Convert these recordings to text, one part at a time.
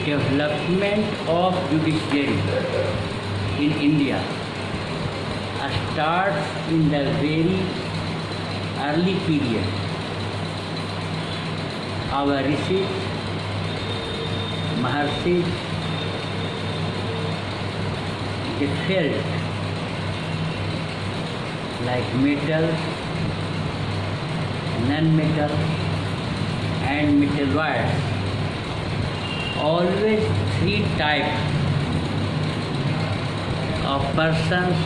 development of judiciary in India starts in the very early period. Our rishis, Maharshis, they felt like metal, non-metal and metalloids. Always three types of persons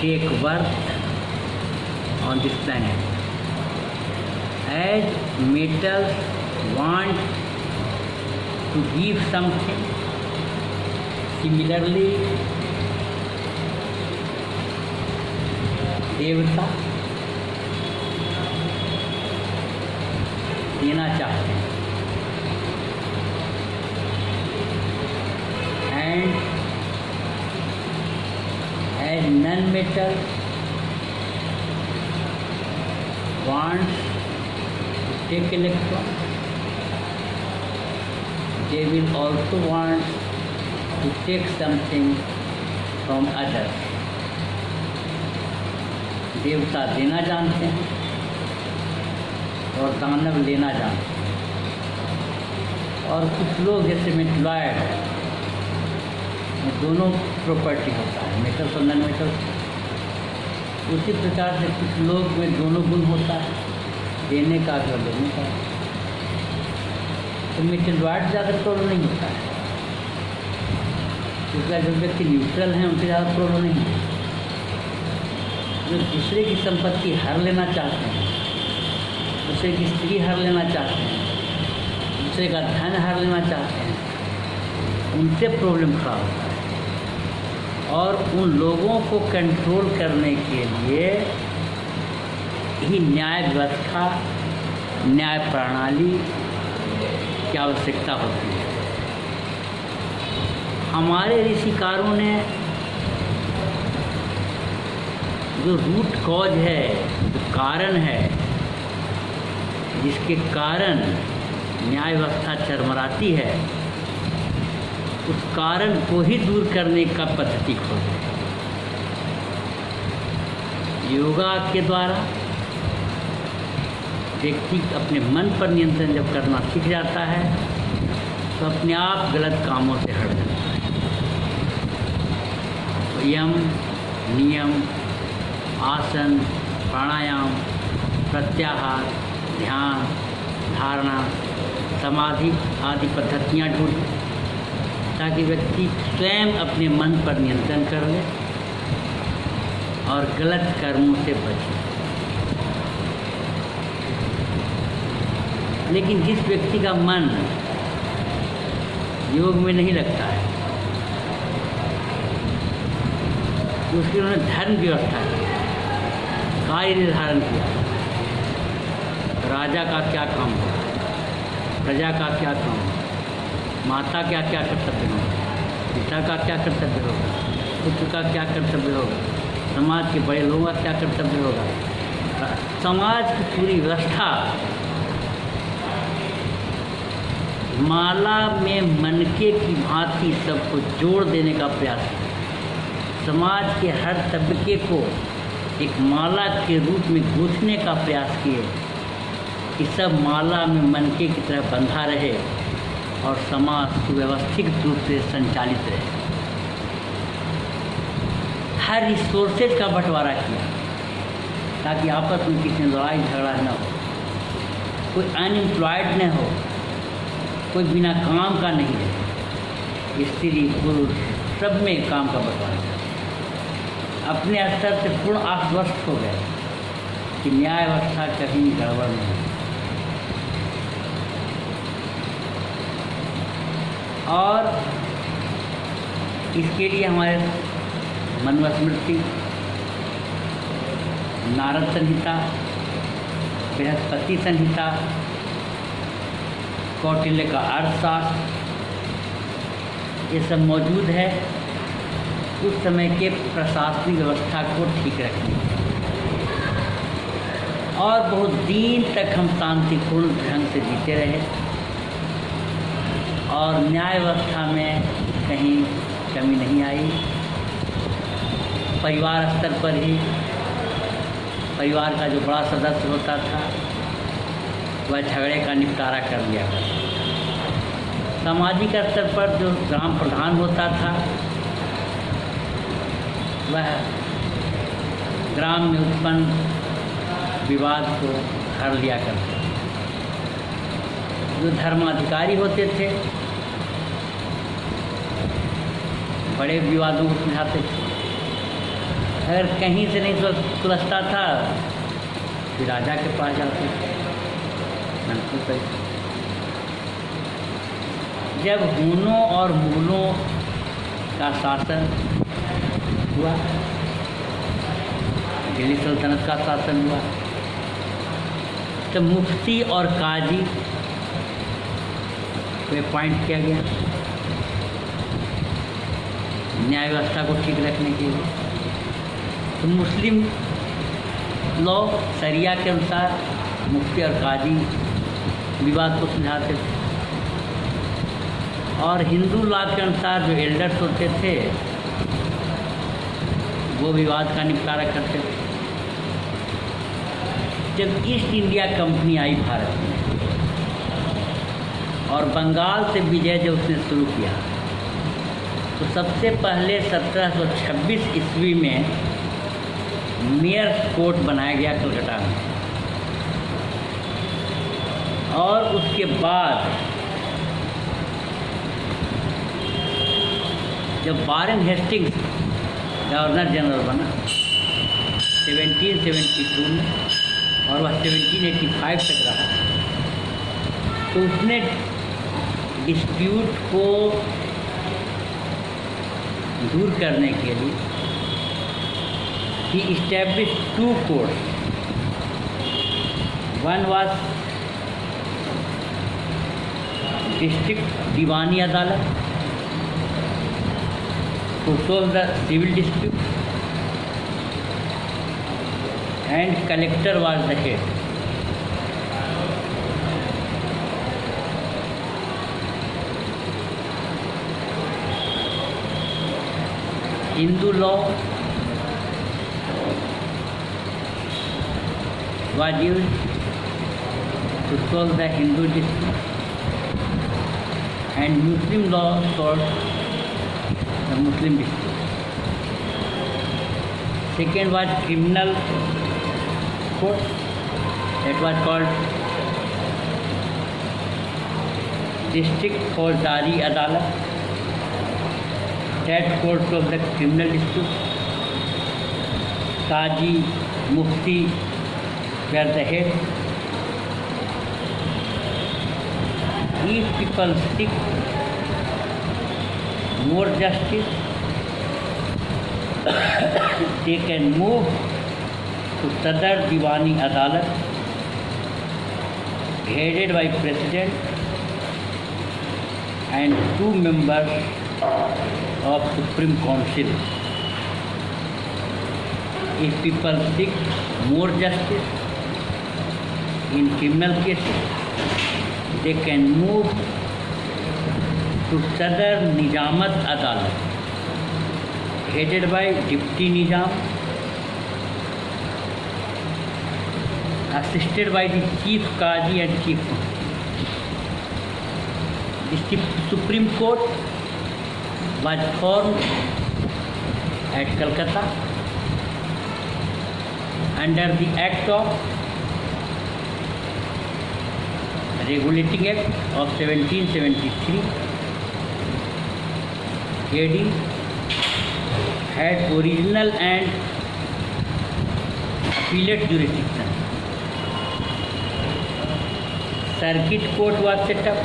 take birth on this planet. As metals want to give something, similarly देवता देना चाहते हैं and as non-metal wants to take electron, they will also want to take something from others. देवता देना जानते हैं और दानव लेना जानते हैं। और कुछ लोग जैसे मेटलॉयड में दोनों प्रॉपर्टी होता है, मेटल और नॉन मेटल। उसी प्रकार से कुछ लोग में दोनों गुण होता है, देने का और लेने का। तो मेटलॉयड ज़्यादा प्रॉब्लम नहीं होता है, क्योंकि जो व्यक्ति न्यूट्रल हैं उनसे ज़्यादा प्रॉब्लम नहीं है। जो दूसरे की संपत्ति हर लेना चाहते हैं, दूसरे की स्त्री हर लेना चाहते हैं, दूसरे का धन हर लेना चाहते हैं, उनसे प्रॉब्लम खड़ा होता है। और उन लोगों को कंट्रोल करने के लिए ही न्याय व्यवस्था, न्याय प्रणाली की आवश्यकता होती है। हमारे ऋषिकारों ने जो रूट कॉज है, जो कारण है, जिसके कारण न्याय व्यवस्था चरमराती है, उस कारण को ही दूर करने का पद्धति खोजे। योगा के द्वारा व्यक्ति अपने मन पर नियंत्रण जब करना सीख जाता है तो अपने आप गलत कामों से हट जाता है। तो यम, नियम, आसन, प्राणायाम, प्रत्याहार, ध्यान, धारणा, समाधि आदि पद्धतियाँ ढूंढें ताकि व्यक्ति स्वयं अपने मन पर नियंत्रण कर ले और गलत कर्मों से बचे। लेकिन जिस व्यक्ति का मन योग में नहीं लगता है, उसके उन्होंने धर्म व्यवस्था की, कार्य निर्धारण किया, राजा का क्या काम होगा, प्रजा का क्या काम होगा, माता का क्या कर्तव्य होगा, पिता का क्या कर्तव्य होगा, पुत्र का क्या कर्तव्य होगा, समाज के बड़े लोगों का क्या कर्तव्य होगा। समाज की पूरी व्यवस्था माला में मनके की भांति सबको जोड़ देने का प्रयास है। समाज के हर तबके को एक माला के रूप में गूंथने का प्रयास किए कि सब माला में मनके की तरह बंधा रहे और समाज सुव्यवस्थित रूप से संचालित रहे। हर रिसोर्सेज का बंटवारा किया ताकि आपस में किसी लड़ाई झगड़ा न हो, कोई अनएम्प्लॉयड न हो, कोई बिना काम का नहीं रहे। स्त्री पुरुष सब में काम का बंटवारा किया। अपने स्तर से पूर्ण आश्वस्त हो गए कि न्याय व्यवस्था कहीं गड़बड़ नहीं। और इसके लिए हमारे मनुस्मृति, नारद संहिता, बृहस्पति संहिता, कौटिल्य का अर्थशास्त्र, ये सब मौजूद है उस समय के प्रशासनिक व्यवस्था को ठीक रखने के लिए। और बहुत दिन तक हम शांतिपूर्ण ढंग से जीते रहे और न्याय व्यवस्था में कहीं कमी नहीं आई। परिवार स्तर पर ही परिवार का जो बड़ा सदस्य होता था वह झगड़े का निपटारा कर लिया करता। सामाजिक स्तर पर जो ग्राम प्रधान होता था वह ग्राम में उत्पन्न विवाद को हर लिया करते। जो धर्माधिकारी होते थे बड़े विवादों को सुलझाते थे। अगर कहीं से नहीं सुलझता था फिर राजा के पास जाते थे। जब हूनों और मुगलों का शासन हुआ, दिल्ली सल्तनत का शासन हुआ, तो मुफ्ती और काजी को अपॉइंट किया गया न्याय व्यवस्था को ठीक रखने के लिए। तो मुस्लिम लॉ शरिया के अनुसार मुफ्ती और काजी विवाद को सुलझाते थे और हिंदू लॉ के अनुसार जो एल्डर्स होते थे वो विवाद का निपटारा करते थे। जब ईस्ट इंडिया कंपनी आई भारत में और बंगाल से विजय जब उसने शुरू किया तो सबसे पहले 1726 ईस्वी में मेयर्स कोर्ट बनाया गया कलकत्ता में, और उसके बाद जब वारेन हेस्टिंग्स गवर्नर जनरल बना 1772 में और वह 1785 तक रहा, तो उसने डिस्प्यूट को दूर करने के लिए he established two courts. One was district Diwani Adalat to solve the civil dispute, and collector was the head. Hindu law was used to solve the Hindu dispute, and Muslim law solved the Muslim dispute. Second was criminal court, that was called district Faujdari Adalat, that court solved the criminal dispute. Qazi, Mufti were the head. If people seek more justice, they can move to Sadar Diwani Adalat, headed by President and 2 members of Supreme Council. If people seek more justice in criminal cases, they can move to Sadar Nijamat Adalat, headed by Deputy Nizam, assisted by the Chief Qazi and Chief Mufti. The Supreme Court was formed at Calcutta under the Act of Regulating Act of 1773 AD, had original and appellate jurisdiction. Circuit court was set up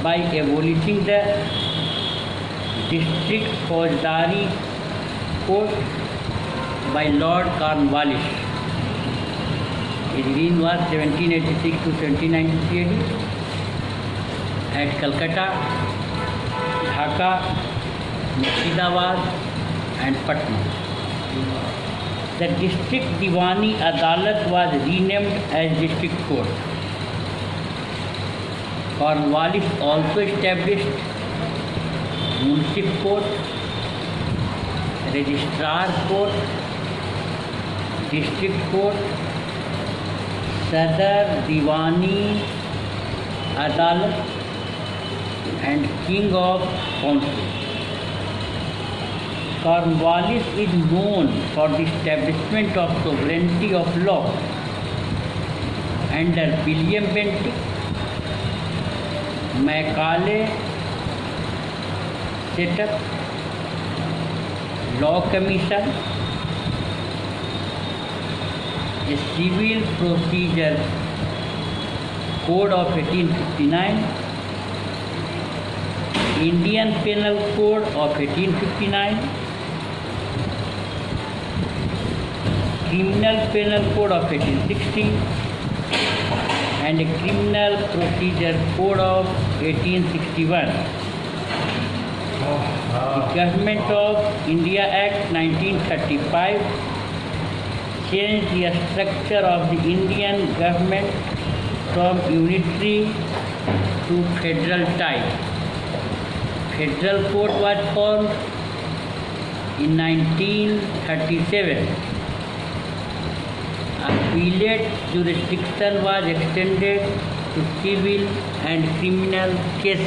by abolishing the district Faujdari court by Lord Cornwallis. His reign was 1786 to 1793 AD at Calcutta, Dhaka, Murshidabad and Patna. The district Diwani Adalat was renamed as district court. Cornwallis also established Municipal Court, Registrar Court, District Court, Sadar Diwani Adalat, and King of Council. Cornwallis is known for the establishment of sovereignty of law under William Bentinck, Macaulay set up Law Commission, a Civil Procedure Code of 1859, Indian Penal Code of 1859, Criminal Penal Code of 1860, and a Criminal Procedure Code of 1861. The Government of India Act 1935 changed the structure of the Indian government from unitary to federal type. Federal Court was formed in 1937. Appellate jurisdiction was extended to civil and criminal cases.